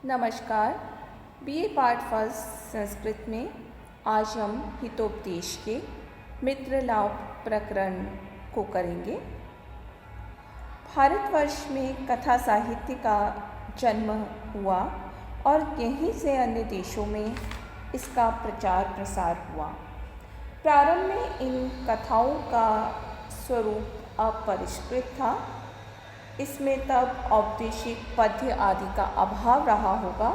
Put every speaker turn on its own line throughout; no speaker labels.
नमस्कार। BA part first Sanskrit में आज हम हितोपदेश के मित्र लाभ प्रकरण को करेंगे। भारतवर्ष में कथा साहित्य का जन्म हुआ और यहीं से अन्य देशों में इसका प्रचार प्रसार हुआ। प्रारंभ में इन कथाओं का स्वरूप अपरिष्कृत था। इसमें तब औपदेशिक पद्य आदि का अभाव रहा होगा।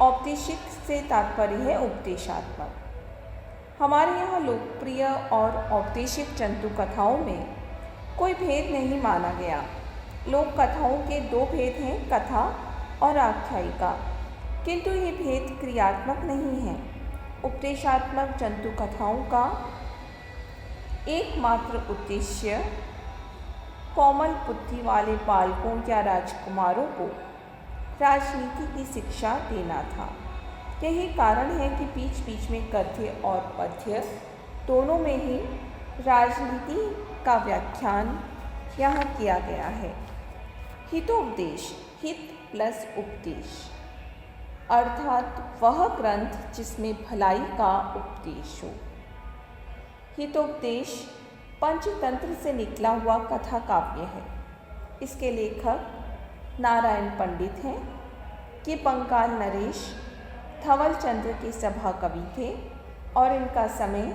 औपदेशिक से तात्पर्य है उपदेशात्मक। हमारे यहाँ लोकप्रिय और औपदेशिक जंतु कथाओं में कोई भेद नहीं माना गया। लोक कथाओं के दो भेद हैं, कथा और आख्यायिका, किंतु ये भेद क्रियात्मक नहीं है। उपदेशात्मक जंतु कथाओं का एकमात्र उद्देश्य कोमल बुद्धि वाले बालकों या राजकुमारों को राजनीति की शिक्षा देना था। यही कारण है कि बीच बीच में गद्य और पद्य दोनों में ही राजनीति का व्याख्यान यहाँ किया गया है। हितोपदेश, हित प्लस उपदेश, अर्थात वह ग्रंथ जिसमें भलाई का उपदेश हो। हितोपदेश पंचतंत्र से निकला हुआ कथा काव्य है। इसके लेखक नारायण पंडित हैं। ये बंगाल नरेश धवल चंद्र के सभा कवि थे और इनका समय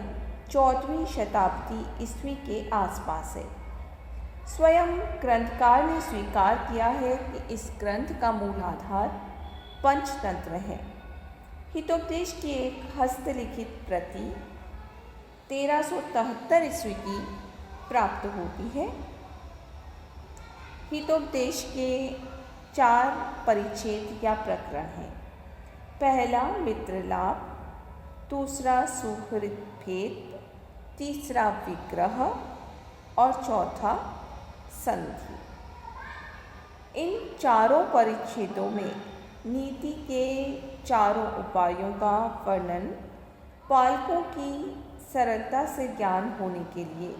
14वीं शताब्दी ईस्वी के आसपास है। स्वयं ग्रंथकार ने स्वीकार किया है कि इस ग्रंथ का मूल आधार पंचतंत्र है। हितोपदेश की एक हस्तलिखित प्रति 1373 ईस्वी की प्राप्त होती है। हितोपदेश के 4 परिच्छेद या प्रकरण हैं। पहला मित्र लाभ, दूसरा सुहृद भेद, तीसरा विग्रह और चौथा संधि। इन चारों परिच्छेदों में नीति के चारों उपायों का वर्णन बालकों की सरलता से ज्ञान होने के लिए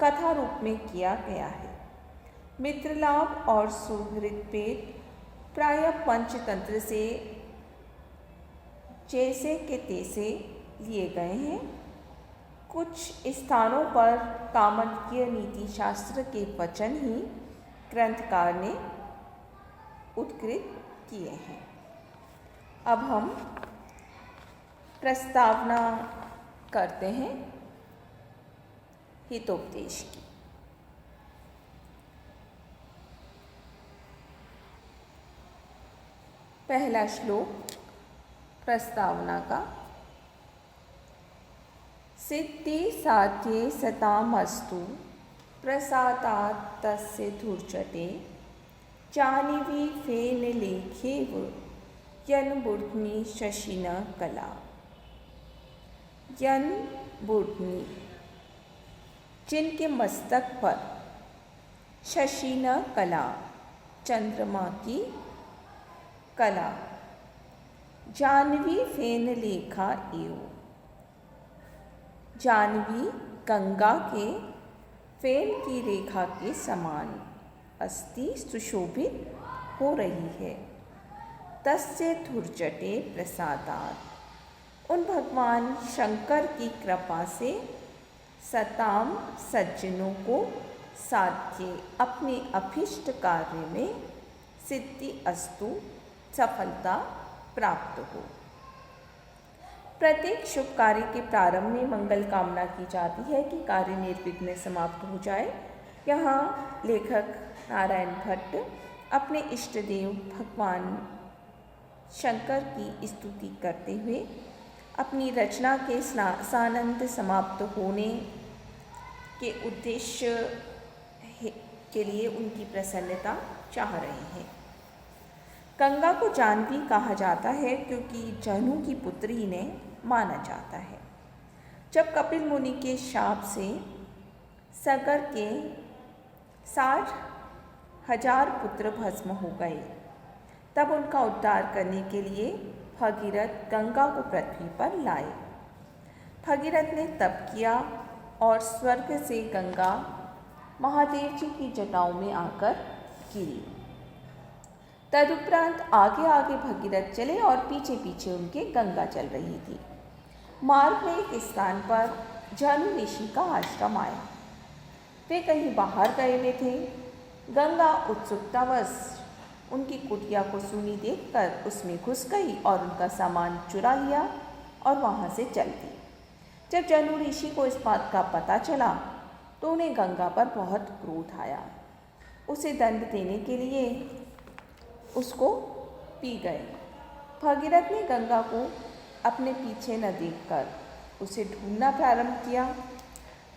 कथा रूप में किया गया है। मित्रलाभ और सुहृद भेद प्रायः पंचतंत्र से जैसे के तैसे लिए गए हैं। कुछ स्थानों पर कामकीय नीति शास्त्र के वचन ही ग्रंथकार ने उद्धृत किए हैं। अब हम प्रस्तावना करते हैं हितोपदेश की। पहला श्लोक प्रस्तावना का। सिद्धि साध्ये सतामस्तु प्रसादात् तस्य धूर्जटे जाह्नवी फेन लेखेव यन्मूर्ध्नि शशिन कला। यन्मूर्ध्नि, जिनके मस्तक पर शशिन कला, चंद्रमा की कला, जाह्नवी फेन लेखा एव, जाह्नवी गंगा के फेन की रेखा के समान अस्ति सुशोभित हो रही है। तस्य धूर्जटे प्रसादात्, उन भगवान शंकर की कृपा से सताम सज्जनों को साध्य अपने अभिष्ट कार्य में सिद्धि अस्तु, सफलता प्राप्त हो। प्रत्येक शुभ कार्य के प्रारंभ में मंगल कामना की जाती है कि कार्य निर्विघ्न समाप्त हो जाए। यहाँ लेखक नारायण भट्ट अपने इष्ट देव भगवान शंकर की स्तुति करते हुए अपनी रचना के सानंद समाप्त होने के उद्देश्य के लिए उनकी प्रसन्नता चाह रहे हैं। गंगा को जाह्नवी कहा जाता है क्योंकि जहनु की पुत्री ने माना जाता है। जब कपिल मुनि के शाप से सागर के 60,000 पुत्र भस्म हो गए, तब उनका उद्धार करने के लिए भगीरथ गंगा को पृथ्वी पर लाए। भगीरथ ने तप किया और स्वर्ग से गंगा महादेव जी की जटाओं में आकर गिरी। तदुपरांत आगे आगे भगीरथ चले और पीछे पीछे उनके गंगा चल रही थी। मार्ग में एक स्थान पर जानु ऋषि का आश्रम आया। वे कहीं बाहर गए हुए थे। गंगा उत्सुकतावश उनकी कुटिया को सूनी देखकर उसमें घुस गई और उनका सामान चुरा लिया और वहाँ से चल दी। जब जानु ऋषि को इस बात का पता चला तो उन्हें गंगा पर बहुत क्रोध आया। उसे दंड देने के लिए उसको पी गए। भगीरथ ने गंगा को अपने पीछे न देखकर उसे ढूंढना प्रारंभ किया।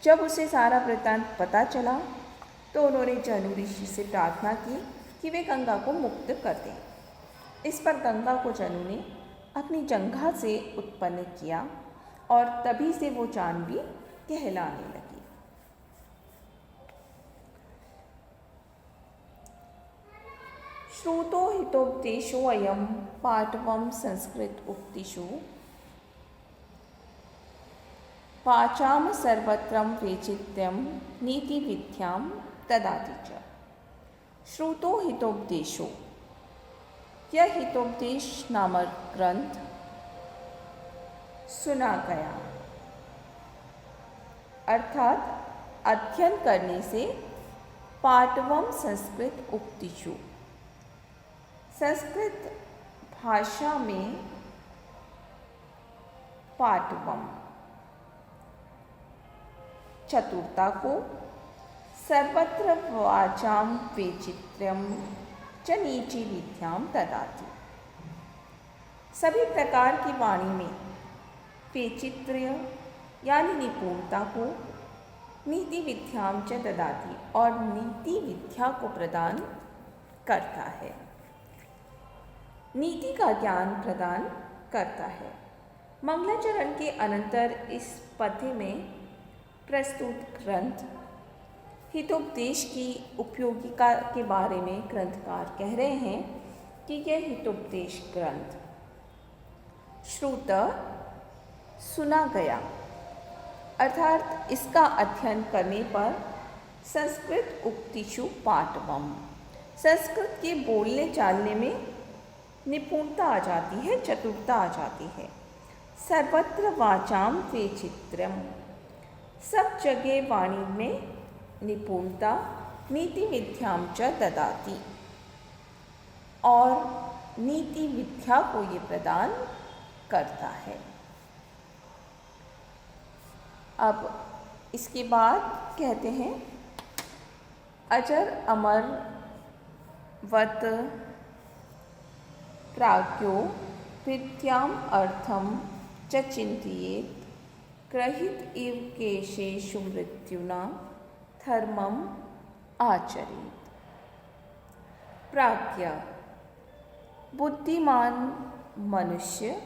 जब उसे सारा वृत्तांत पता चला तो उन्होंने जानु ऋषि से प्रार्थना की कि वे गंगा को मुक्त कर दें। इस पर गंगा को जानु ने अपनी जंघा से उत्पन्न किया और तभी से वो जाह्नवी कहलाने लगी। श्रुतो हितोपदेशो अयम पाटवम संस्कृत उक्तिषु पाचाम सर्वत्रम वेचित्यम नीति विद्यां ददाति च। श्रुतो हितोपदेशो, यह हितोपदेश नामक ग्रंथ सुना गया, अर्थात अध्ययन करने से पाटवम संस्कृत उक्तिषु, संस्कृत भाषा में पाटवम चतुरता को, सर्वत्र वाचाम वैचित्र्यम च नीति विद्यां ददाति, सभी प्रकार की वाणी में वैचित्र्य यानी निपुणता को, नीति विद्यां च ददाति और नीति विद्या को प्रदान करता है, नीति का ज्ञान प्रदान करता है। मंगलाचरण के अनंतर इस पद्य में प्रस्तुत ग्रंथ हितोपदेश की उपयोगिता के बारे में ग्रंथकार कह रहे हैं कि यह हितोपदेश ग्रंथ श्रुत सुना गया, अर्थात इसका अध्ययन करने पर संस्कृत उक्तिषु पाटवम, संस्कृत के बोलने चालने में निपुणता आ जाती है, चतुरता आ जाती है। सर्वत्र वाचाम वैचित्र्यम, सब जगह वाणी में निपुणता, नीति विद्यां च ददाति और नीति विद्या को ये प्रदान करता है। अब इसके बाद कहते हैं अजर अमर वत प्राज्ञो विद्याम अर्थम च चिंतयेत् ग्रहित इव केशेषु मृत्युना धर्मम आचरेत्। प्राज्ञ बुद्धिमान मनुष्य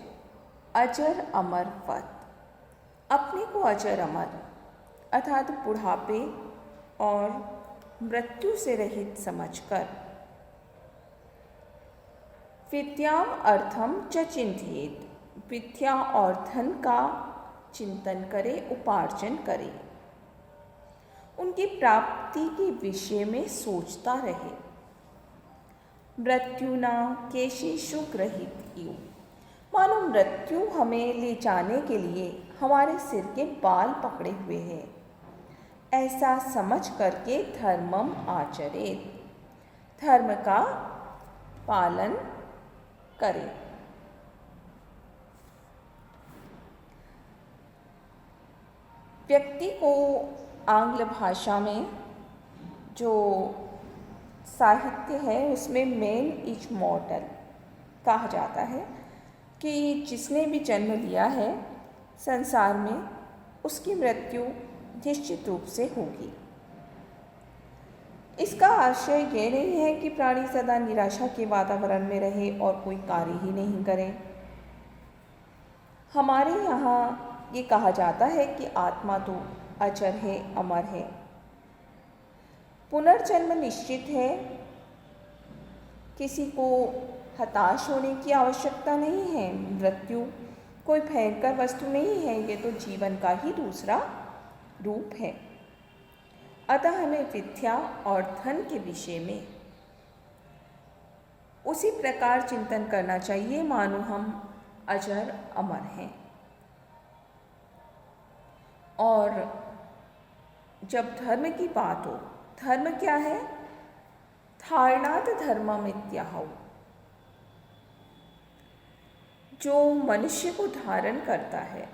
अजर अमर वत, अपने को अजर अमर अर्थात बुढ़ापे और मृत्यु से रहित समझकर विद्याम अर्थम च चिंतयेत्, विद्या और धन का चिंतन करे, उपार्जन करे, उनकी प्राप्ति के विषय में सोचता रहे। मृत्युना केशेषु ग्रहित इव, मानो मृत्यु हमें ले जाने के लिए हमारे सिर के बाल पकड़े हुए हैं, ऐसा समझ करके धर्मम आचरेत्, धर्म का पालन करें। व्यक्ति को आंग्ल भाषा में जो साहित्य है उसमें मैन इज मॉर्टल कहा जाता है कि जिसने भी जन्म लिया है संसार में उसकी मृत्यु निश्चित रूप से होगी। इसका आशय यह नहीं है कि प्राणी सदा निराशा के वातावरण में रहे और कोई कार्य ही नहीं करे। हमारे यहाँ ये कहा जाता है कि आत्मा तो अजर है, अमर है, पुनर्जन्म निश्चित है, किसी को हताश होने की आवश्यकता नहीं है। मृत्यु कोई भयंकर वस्तु नहीं है, ये तो जीवन का ही दूसरा रूप है। अतः हमें विद्या और धन के विषय में उसी प्रकार चिंतन करना चाहिए मानो हम अजर अमर हैं। और जब धर्म की बात हो, धर्म क्या है? धारणात धर्ममित्याहु, जो मनुष्य को धारण करता है।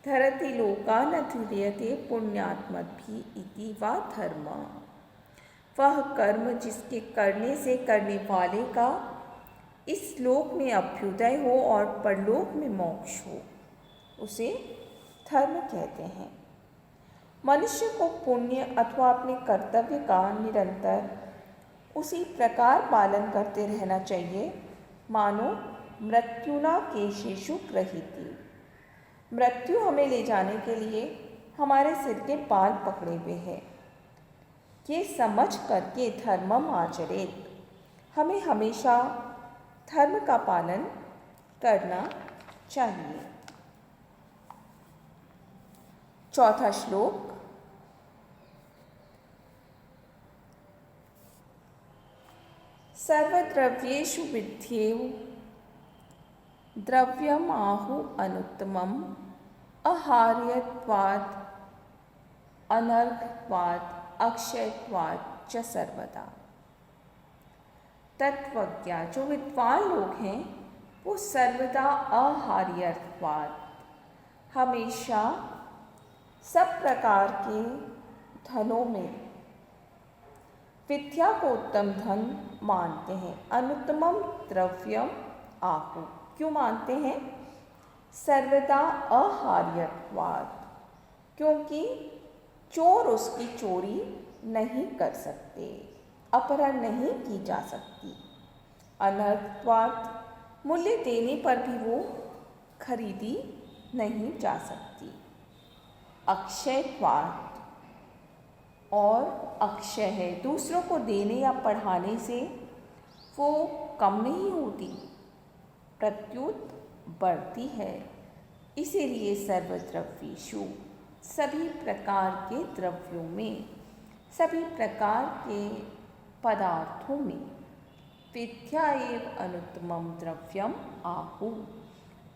धरति लोका न धीर्यते पुण्यात्मभि इति वा धर्म, वह कर्म जिसके करने से करने वाले का इस लोक में अभ्युदय हो और परलोक में मोक्ष हो, उसे धर्म कहते हैं। मनुष्य को पुण्य अथवा अपने कर्तव्य का निरंतर उसी प्रकार पालन करते रहना चाहिए मानो मृत्युना केशेषु गृहीति, मृत्यु हमें ले जाने के लिए हमारे सिर के बाल पकड़े हुए हैं। ये समझ करके धर्मम आचरेत, हमें हमेशा धर्म का पालन करना चाहिए। चौथा श्लोक। सर्वद्रव्येषु विद्येव द्रव्यमाहु अनुत्तमम् आहार्यत्वात् अनर्घत्वात् अक्षयत्वात् च सर्वदा। तत्वज्ञ जो विद्वान लोग हैं वो सर्वदा आहार्यत्वात्, हमेशा सब प्रकार के धनों में विद्या को उत्तम धन मानते हैं। अनुत्तमम द्रव्यम आहु, क्यों मानते हैं? सर्वदा आहार्यत्वात्, क्योंकि चोर उसकी चोरी नहीं कर सकते, अपहरण नहीं की जा सकती। अनर्थत्वात्, मूल्य देने पर भी वो खरीदी नहीं जा सकती। अक्षयत्वात्, और अक्षय है, दूसरों को देने या पढ़ाने से वो कम नहीं होती, प्रत्युत बढ़ती है। इसीलिए सर्वद्रव्येषु, सभी प्रकार के द्रव्यों में, सभी प्रकार के पदार्थों में विद्या एव अनुत्तमम द्रव्यम आहु,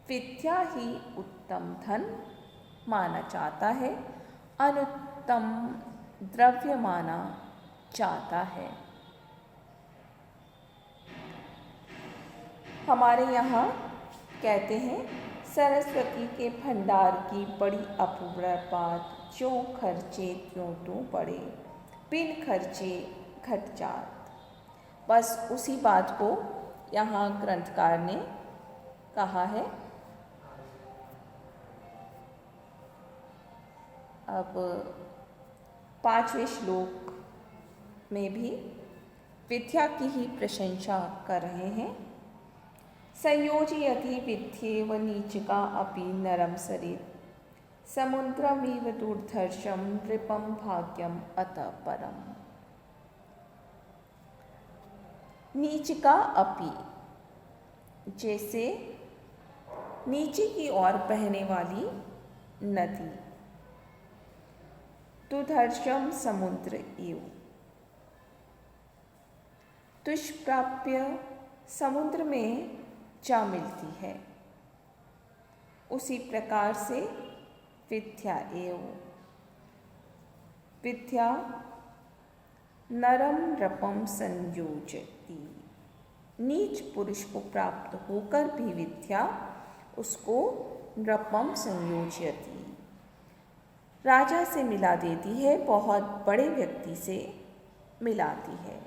विद्या ही उत्तम धन माना जाता है, अनुत्तम द्रव्य माना जाता है। हमारे यहाँ कहते हैं सरस्वती के भंडार की बड़ी अपूर्व बात, जो खर्चे त्यों तो बड़े, बिन खर्चे घट जात। बस उसी बात को यहाँ ग्रंथकार ने कहा है। अब 5वें श्लोक में भी विद्या की ही प्रशंसा कर रहे हैं। संयोजयति विद्येव नीचका अपि नरम सरित्, समुद्रमिव दुर्धर्षं नृपं भाग्यम अतः परम। नीचका अपि, जैसे नीचे की ओर बहने वाली नदी, दुर्धर्षम समुद्र एव, दुष्प्राप्य समुद्र में जा मिलती है, उसी प्रकार से विद्या एव, विद्या नरम रपम संयोजती, नीच पुरुष को प्राप्त होकर भी विद्या उसको नृपम संयोजती, राजा से मिला देती है, बहुत बड़े व्यक्ति से मिलाती है,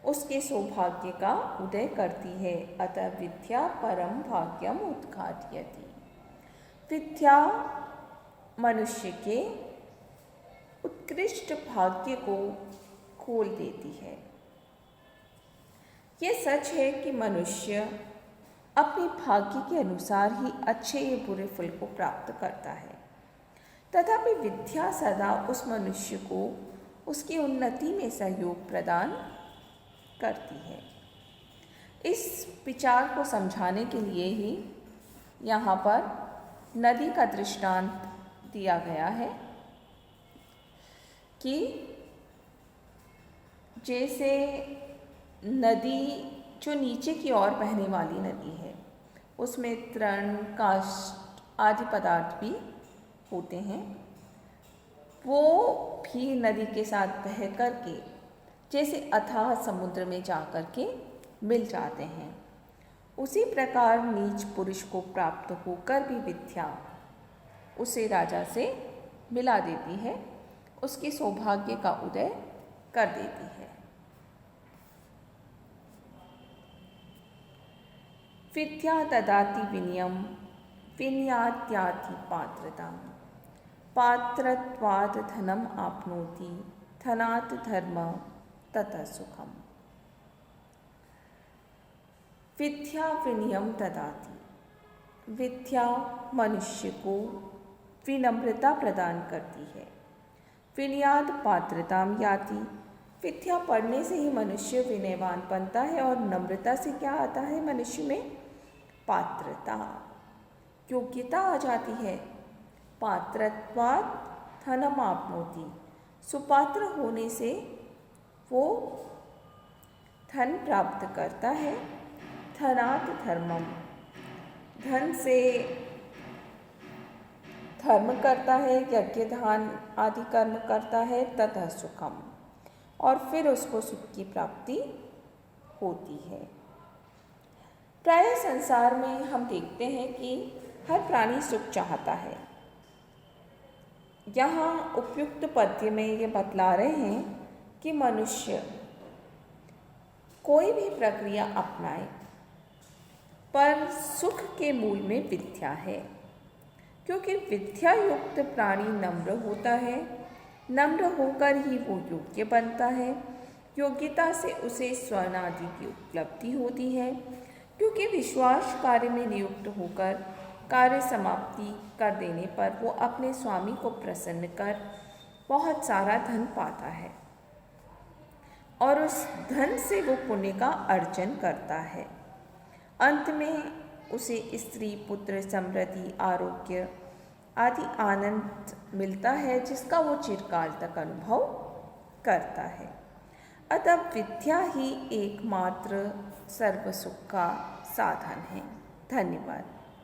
उसके सौभाग्य का उदय करती है। अतः विद्या परम भाग्यम उद्घाटयति, विद्या मनुष्य के उत्कृष्ट भाग्य को खोल देती है। ये सच है कि मनुष्य अपने भाग्य के अनुसार ही अच्छे या बुरे फल को प्राप्त करता है, तथापि विद्या सदा उस मनुष्य को उसकी उन्नति में सहयोग प्रदान करती है। इस विचार को समझाने के लिए ही यहाँ पर नदी का दृष्टांत दिया गया है कि जैसे नदी जो नीचे की ओर बहने वाली नदी है उसमें तृण, काष्ठ आदि पदार्थ भी होते हैं, वो भी नदी के साथ बह कर के जैसे अथाह समुद्र में जा कर के मिल जाते हैं। उसी प्रकार नीच पुरुष को प्राप्त होकर भी विद्या उसे राजा से मिला देती है, उसके सौभाग्य का उदय कर देती है। विद्या ददाति विनयम विनयात्याति पात्रताम पात्रत्वात् धनम आपनोति धनात् धर्म ततः सुखम। विद्या विनयम ददाति, विद्या मनुष्य को विनम्रता प्रदान करती है। विनयाद पात्रताम याति, विद्या पढ़ने से ही मनुष्य विनयवान बनता है और नम्रता से क्या आता है मनुष्य में? पात्रता, योग्यता आ जाती है। पात्रत्वात् धनम आपनोति, सुपात्र होने से वो धन प्राप्त करता है। धनात् धर्मम, धन से धर्म करता है, यज्ञ दान आदि कर्म करता है। ततः सुखम, और फिर उसको सुख की प्राप्ति होती है। प्रायः संसार में हम देखते हैं कि हर प्राणी सुख चाहता है। यहाँ उपयुक्त पद्य में ये बतला रहे हैं कि मनुष्य कोई भी प्रक्रिया अपनाए पर सुख के मूल में विद्या है, क्योंकि विद्या युक्त प्राणी नम्र होता है। नम्र होकर ही वो योग्य बनता है। योग्यता से उसे स्वर्ण आदि की उपलब्धि होती है, क्योंकि विश्वास कार्य में नियुक्त होकर कार्य समाप्ति कर देने पर वो अपने स्वामी को प्रसन्न कर बहुत सारा धन पाता है और उस धन से वो पुण्य का अर्जन करता है। अंत में उसे स्त्री, पुत्र, समृद्धि, आरोग्य आदि आनंद मिलता है, जिसका वो चिरकाल तक अनुभव करता है। अतः विद्या ही एकमात्र सर्व सुख का साधन है। धन्यवाद।